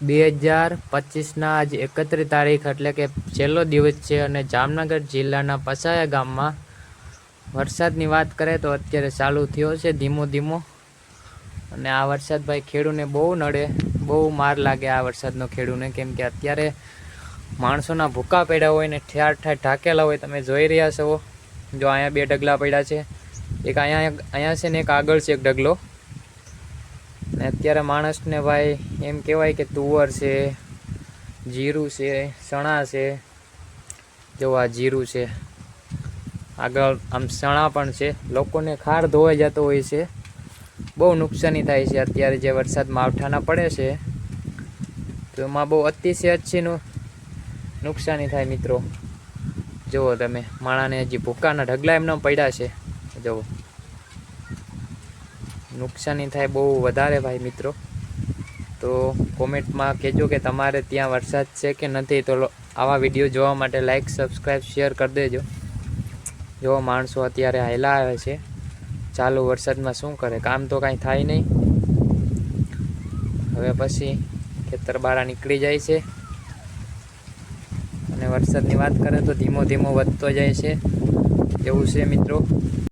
2025ના આજ 31 તારીખ એટલે કે છેલ્લો દિવસ છે અને જામનગર જિલ્લાના પસાયા ગામમાં વરસાદની વાત કરે તો અત્યારે ચાલુ થયો છે ધીમો ધીમો। અને આ વરસાદ ભાઈ ખેડૂને બહુ નડે, બહુ માર લાગે આ વરસાદનો ખેડૂને, કેમ કે અત્યારે માણસોના ભૂકા પડ્યા હોય ને ઠેર ઠેર ઢાકેલા હોય। તમે જોઈ રહ્યા છો, જો અહીંયા 2 ઢગલા પડ્યા છે, એક અહીંયા છે ને એક આગળ છે એક ઢગલો। ને અત્યારે માણસને ભાઈ એમ કહેવાય કે તુવર છે, જીરું છે, ચણા છે, જો આ જીરું છે, આગળ આમ ચણા પણ છે। લોકોને ખાર ધોવાઈ જતો હોય છે, બહુ નુકસાની થાય છે અત્યારે જે વરસાદ માવઠાના પડે છે તો એમાં બહુ અતિશયનું નુકસાની થાય મિત્રો। જુઓ તમે, માણાને હજી ભૂકાના ઢગલા એમના પડ્યા છે, જુઓ નુકસાની થાય બહુ વધારે ભાઈ મિત્રો। તો કોમેન્ટમાં કહેજો કે તમારે ત્યાં વરસાદ છે કે નથી। તો આવા વિડીયો જોવા માટે લાઈક, સબસ્ક્રાઈબ, શેર કરી દેજો। જો માણસો અત્યારે હાયલા આવે છે, ચાલુ વરસાદમાં શું કરે, કામ તો કાંઈ થાય નહીં। હવે પછી ખેતર બારા નીકળી જાય છે અને વરસાદની વાત કરે તો ધીમો ધીમો વધતો જાય છે, એવું છે મિત્રો।